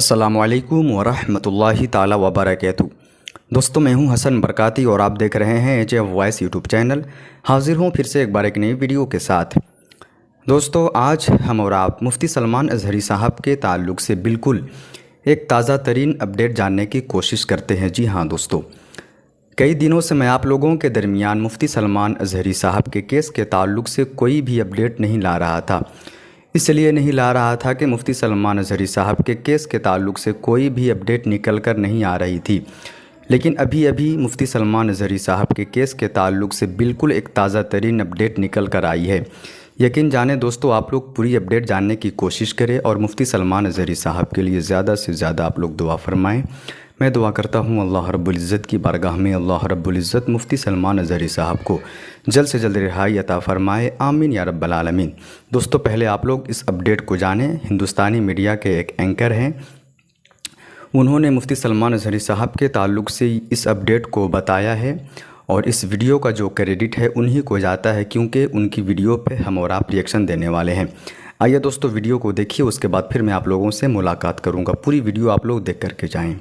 अस्सलामुअलैकुम वरहमतुल्लाहि ताला वबरकातुहू। दोस्तों, मैं हूं हसन बरकाती और आप देख रहे हैं एच वॉइस यूट्यूब चैनल। हाजिर हूं फिर से एक बार एक नई वीडियो के साथ। दोस्तों, आज हम और आप मुफ्ती सलमान अज़हरी साहब के ताल्लुक़ से बिल्कुल एक ताज़ा तरीन अपडेट जानने की कोशिश करते हैं। जी हाँ दोस्तों, कई दिनों से मैं आप लोगों के दरमियान मुफ्ती सलमान अज़हरी साहब के केस के ताल्लुक़ से कोई भी अपडेट नहीं ला रहा था। इसलिए नहीं ला रहा था कि मुफ्ती सलमान अज़हरी साहब के केस के ताल्लुक़ से कोई भी अपडेट निकल कर नहीं आ रही थी। लेकिन अभी अभी मुफ्ती सलमान अज़हरी साहब के केस के ताल्लुक़ से बिल्कुल एक ताज़ा तरीन अपडेट निकल कर आई है। यकीन जाने दोस्तों, आप लोग पूरी अपडेट जानने की कोशिश करें और मुफ्ती सलमान अज़हरी साहब के लिए ज़्यादा से ज़्यादा आप लोग दुआ फरमाएँ। मैं दुआ करता हूँ अल्लाह रब्बुल इज़्ज़त की बारगाह में अल्लाह रब्बुल इज़्ज़त मुफ्ती सलमान अज़हरी साहब को जल्द से जल्द रिहाई अता फ़रमाए, आमीन या रब्बल आलमीन। दोस्तों, पहले आप लोग इस अपडेट को जानें। हिंदुस्तानी मीडिया के एक एंकर हैं, उन्होंने मुफ्ती सलमान अज़हरी साहब के ताल्लुक़ से इस अपडेट को बताया है और इस वीडियो का जो क्रेडिट है उन्हीं को जाता है, क्योंकि उनकी वीडियो पे हम और आप रिएक्शन देने वाले हैं। आइए दोस्तों, वीडियो को देखिए, उसके बाद फिर मैं आप लोगों से मुलाकात करूँगा। पूरी वीडियो आप लोग देख करके जाएँ।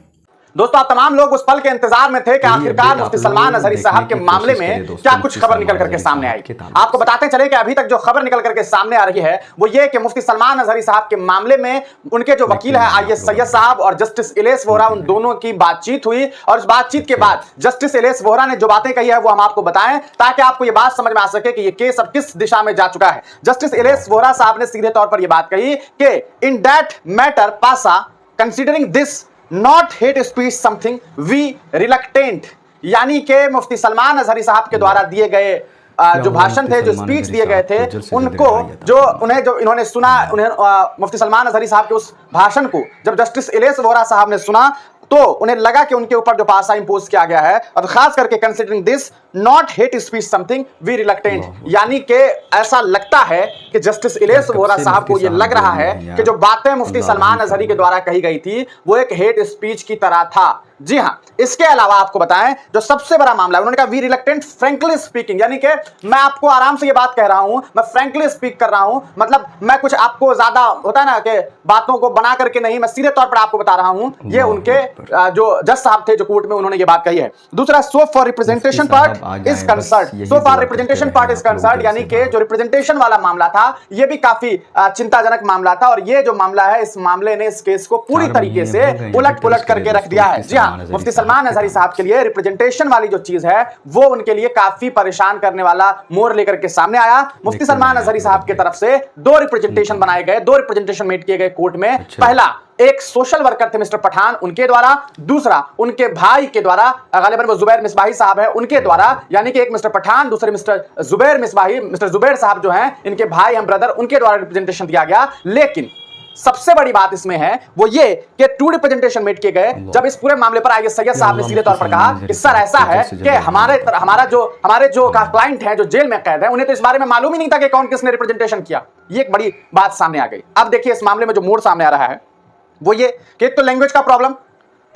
दोस्तों, आप तमाम लोग उस पल के इंतजार में थे कि आखिरकार मुफ्ती सलमान अज़हरी साहब के मामले में क्या कुछ खबर निकल करके सामने आई। आपको बताते चले कि अभी तक जो खबर निकल करके सामने आ रही है वो ये कि मुफ्ती सलमान अज़हरी साहब के मामले में उनके जो वकील है आईएएस सैयद साहब और जस्टिस इलेस वोहरा, उन दोनों की बातचीत हुई और उस बातचीत के बाद जस्टिस इलेस वोहरा ने जो बातें कही है वो हम आपको बताएं, ताकि आपको ये बात समझ में आ सके कि ये केस अब किस दिशा में जा चुका है। जस्टिस इलेस वोहरा साहब ने सीधे तौर पर यह बात कही कि इन दैट मैटर पासा considering this not hate speech something we reluctant, यानी कि मुफ्ती सलमान अज़हरी साहब के द्वारा दिए गए जो भाषण थे, जो स्पीच दिए गए थे, उनको जो इन्होंने सुना, मुफ्ती सलमान अज़हरी साहब के उस भाषण को जब जस्टिस इलेस वोहरा साहब ने सुना तो उन्हें लगा कि उनके ऊपर जो पासा इंपोज किया गया है, और खास करके considering this not hate speech something we reluctant, यानी कि ऐसा लगता है कि जस्टिस इलेस वोहरा साहब को यह लग रहा है कि जो बातें मुफ्ती सलमान अज़हरी के द्वारा कही गई थी वो एक हेट स्पीच की तरह था। जी हाँ, इसके अलावा आपको बताएं जो सबसे बड़ा मामला है, उन्होंने कहा वी रिलक्टेंट फ्रैंकली स्पीकिंग, यानी कि मैं आपको आराम से ये बात कह रहा हूं, मैं फ्रैंकली स्पीक कर रहा हूं, मतलब मैं कुछ आपको ज्यादा होता है ना कि बातों को बना करके नहीं, मैं सीधे तौर पर आपको बता रहा हूं। ये उनके जो जज साहब थे जो कोर्ट में, उन्होंने ये बात कही है। दूसरा, so for representation part is concern, so for representation part is concern, यानी कि जो रिप्रेजेंटेशन वाला मामला था ये भी काफी चिंताजनक मामला था, और ये जो मामला है इस मामले ने इस केस को पूरी तरीके से उलट पुलट करके रख दिया है। जी हाँ, मुफ्ती सलमान अज़हरी साहब के लिए रिप्रेजेंटेशन वाली जो चीज है वो उनके लिए काफी परेशान करने वाला मोड़ लेकर के सामने आया। मुफ्ती सलमान अज़हरी साहब की तरफ से दो रिप्रेजेंटेशन बनाए गए, दो रिप्रेजेंटेशन मेड किए गए कोर्ट में। पहला एक सोशल वर्कर थे मिस्टर पठान, उनके द्वारा, दूसरा उनके भाई के द्वारा, गालिबन वो जुबैर मिसबाही साहब है, उनके द्वारा, यानी कि एक मिस्टर पठान, दूसरे मिस्टर जुबैर मिसबाही, मिस्टर जुबैर साहब जो हैं इनके भाई हम ब्रदर, उनके द्वारा रिप्रेजेंटेशन दिया गया। लेकिन सबसे बड़ी बात इसमें है वो ये कि टू रिप्रेजेंटेशन मेड किए गए। जब इस पूरे मामले पर आईएएस सैयद साहब ने सीधे तौर पर कहा कि सर ऐसा है कि हमारे जो क्लाइंट हैं जो जेल में कैद हैं, उन्हें तो इस बारे में मालूम ही नहीं था कि कौन किसने रिप्रेजेंटेशन किया। ये एक बड़ी बात सामने आ गई। अब देखिए इस मामले में जो मोड़ सामने आ रहा है वो ये कि एक तो लैंग्वेज का प्रॉब्लम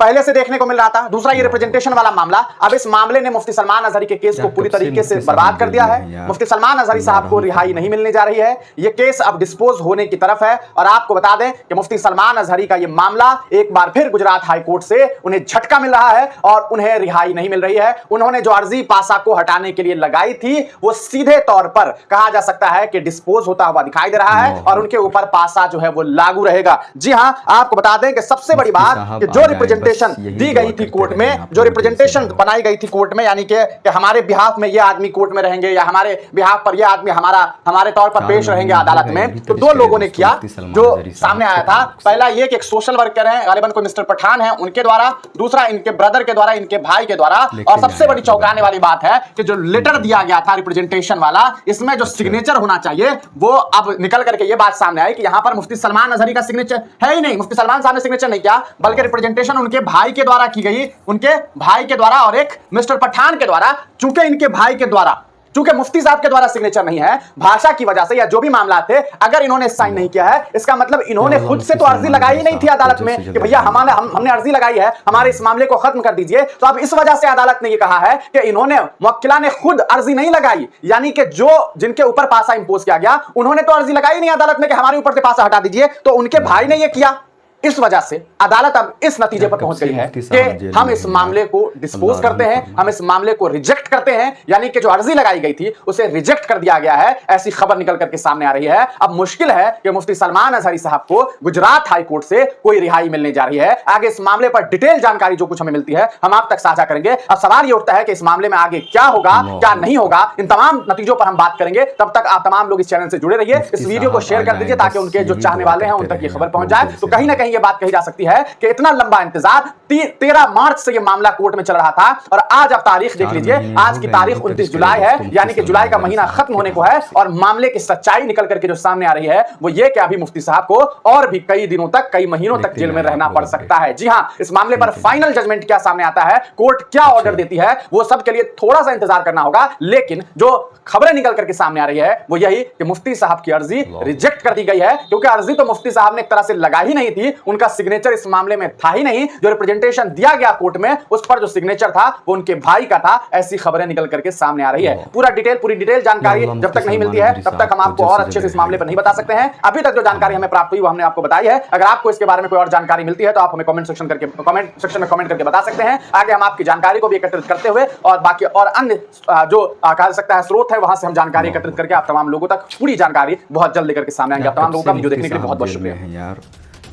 पहले से देखने को मिल रहा था, दूसरा ये रिप्रेजेंटेशन वाला मामला। अब इस मामले ने मुफ्ती सलमान अज़हरी के केस को पूरी तरीके से बर्बाद कर दिया है। मुफ्ती सलमान अज़हरी साहब को रिहाई नहीं मिलने जा रही है, ये केस अब डिस्पोज होने की तरफ है। और आपको बता दें कि मुफ्ती सलमान अज़हरी का ये मामला एक बार फिर गुजरात हाई कोर्ट से उन्हें झटका मिल रहा है और उन्हें रिहाई नहीं मिल रही है। उन्होंने जो अर्जी पासा को हटाने के लिए लगाई थी वो सीधे तौर पर कहा जा सकता है कि डिस्पोज होता हुआ दिखाई दे रहा है और उनके ऊपर पासा जो है वो लागू रहेगा। जी हाँ, आपको बता दें कि सबसे बड़ी बात कि जो रिप्रेजेंटेशन दी गई थी कोर्ट में, जो रिप्रेजेंटेशन बनाई गई थी कोर्ट में, यानी कि हमारे बिहाफ में ये आदमी कोर्ट में रहेंगे या हमारे बिहाफ पर ये आदमी हमारे तौर पर पेश रहेंगे अदालत में, तो दो लोगों ने किया जो सामने आया था। पहला ये कि एक सोशल वर्कर है, गालिबन कोई मिस्टर पठान है, उनके द्वारा, दूसरा इनके ब्रदर के द्वारा, इनके भाई के द्वारा। और सबसे बड़ी चौंकाने वाली बात है कि जो लेटर दिया गया था रिप्रेजेंटेशन वाला, इसमें जो सिग्नेचर होना चाहिए वो अब निकल करके ये बात सामने आई कि यहां पर मुफ्ती सलमान अज़हरी का सिग्नेचर है ही नहीं। मुफ्ती सलमान साहब ने सिग्नेचर नहीं किया, बल्कि रिप्रेजेंटेशन उनके भाई के द्वारा की गई, उनके भाई के द्वारा और एक मिस्टर पठान के द्वारा। चूंकि इनके भाई के द्वारा, चूंकि मुफ्ती साहब के द्वारा सिग्नेचर नहीं है, भाषा की वजह से या जो भी मामला थे, अगर इन्होंने साइन नहीं किया है, इसका मतलब इन्होंने खुद से तो अर्जी लगाई ही नहीं थी अदालत में कि भैया हमने अर्जी लगाई है, हमारे इस मामले को खत्म कर दीजिए। तो अब इस वजह से अदालत ने यह कहा है कि इन्होंने, मुवक्किला ने खुद अर्जी नहीं लगाई, यानी कि जो जिनके ऊपर पासा इंपोज किया गया उन्होंने तो अर्जी लगाई नहीं अदालत में कि हमारे ऊपर से पासा हटा दीजिए, तो उनके भाई ने यह किया। इस वजह से अदालत अब इस नतीजे पर पहुंच गई है कि हम इस मामले को डिस्पोज करते हैं, हम इस मामले को रिजेक्ट करते हैं, यानी कि जो अर्जी लगाई गई थी उसे रिजेक्ट कर दिया गया है। ऐसी खबर निकल करके सामने आ रही है। अब मुश्किल है कि मुफ्ती सलमान अजहरी साहब को गुजरात हाई कोर्ट से कोई रिहाई मिलने जा रही है। आगे इस मामले पर डिटेल जानकारी जो कुछ हमें मिलती है हम आप तक साझा करेंगे। अब सवाल यह उठता है कि इस मामले में आगे क्या होगा, क्या नहीं होगा, इन तमाम नतीजों पर हम बात करेंगे। तब तक आप तमाम लोग इस चैनल से जुड़े रहिए, इस वीडियो को शेयर कर दीजिए ताकि उनके जो चाहने वाले हैं उन तक ये खबर पहुंच जाए। तो कहीं ना कहीं ये बात कही जा सकती है कि इतना लंबा इंतजार, 13 मार्च से ये मामला कोर्ट में चल रहा था और आज आप तारीख देख लीजिए, आज की तारीख 29 जुलाई है, यानी कि जुलाई का महीना खत्म होने को है और मामले की सच्चाई निकल करके जो सामने आ रही है वो ये कि अभी मुफ्ती साहब को और भी कई दिनों तक, कई महीनों तक जेल में रहना पड़ सकता है। जी हां, इस मामले पर फाइनल जजमेंट क्या सामने आता है, कोर्ट क्या ऑर्डर देती है, वो सब के लिए थोड़ा सा इंतजार करना होगा। लेकिन जो खबरें निकल करके सामने आ रही है वो यही कि मुफ्ती साहब की अर्जी रिजेक्ट कर दी गई है, क्योंकि अर्जी तो मुफ्ती साहब ने एक तरह से लगा ही नहीं थी, उनका सिग्नेचर इस मामले में था ही नहीं। जो रिप्रेजेंटेशन दिया गया कोर्ट में उस पर जो सिग्नेचर था वो उनके भाई का था। ऐसी खबरें निकल करके सामने आ रही है। पूरी डिटेल जानकारी जब तक नहीं मिलती है तब तक हम आपको और अच्छे से इस मामले पर नहीं बता सकते हैं। अभी तक जो जानकारी हमें प्राप्त हुई वो हमने आपको बताई है। अगर आपको इसके बारे में कोई और जानकारी मिलती है तो आप हमें कमेंट सेक्शन में कमेंट करके बता सकते हैं। आगे हम आपकी जानकारी को भी एकत्रित करते हुए और बाकी और अन्य जो कहा सकता है स्रोत है वहां से हम जानकारी एकत्रित करके आप तमाम लोगों तक पूरी जानकारी बहुत जल्द लेकर के सामने आएंगे। आप तमाम लोगों का वीडियो देखने के लिए बहुत बहुत शुक्रिया यार।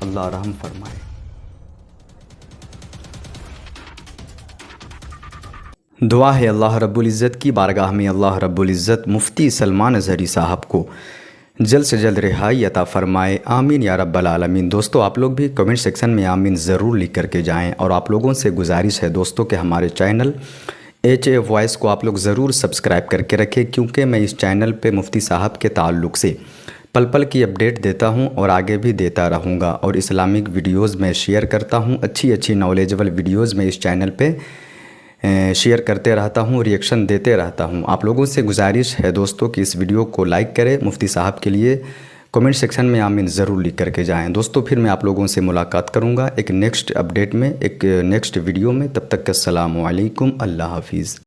अल्लाह रहम फरमाए। दुआ है अल्लाह रब्बुल इज़्ज़त की बारगाह में अल्लाह रब्बुल इज़्ज़त मुफ्ती सलमान अजहरी साहब को जल्द से जल्द रिहाई अता फरमाए। आमीन या रब्बल आलमीन। दोस्तों आप लोग भी कमेंट सेक्शन में आमीन ज़रूर लिख करके जाएं और आप लोगों से गुजारिश है दोस्तों कि हमारे चैनल HA वॉइस को आप लोग ज़रूर सब्सक्राइब करके रखें, क्योंकि मैं इस चैनल पे मुफ्ती साहब के ताल्लुक़ से पल पल की अपडेट देता हूं और आगे भी देता रहूंगा और इस्लामिक वीडियोज़ में शेयर करता हूं। अच्छी नॉलेजेबल वीडियोज़ में इस चैनल पे शेयर करते रहता हूं, रिएक्शन देते रहता हूं। आप लोगों से गुजारिश है दोस्तों कि इस वीडियो को लाइक करें, मुफ्ती साहब के लिए कमेंट सेक्शन में आमीन ज़रूर लिख करके जाएं। दोस्तों फिर मैं आप लोगों से मुलाकात करूंगा एक नेक्स्ट अपडेट में, एक नेक्स्ट वीडियो में। तब तक अस्सलामु अलैकुम, अल्लाह हाफिज़।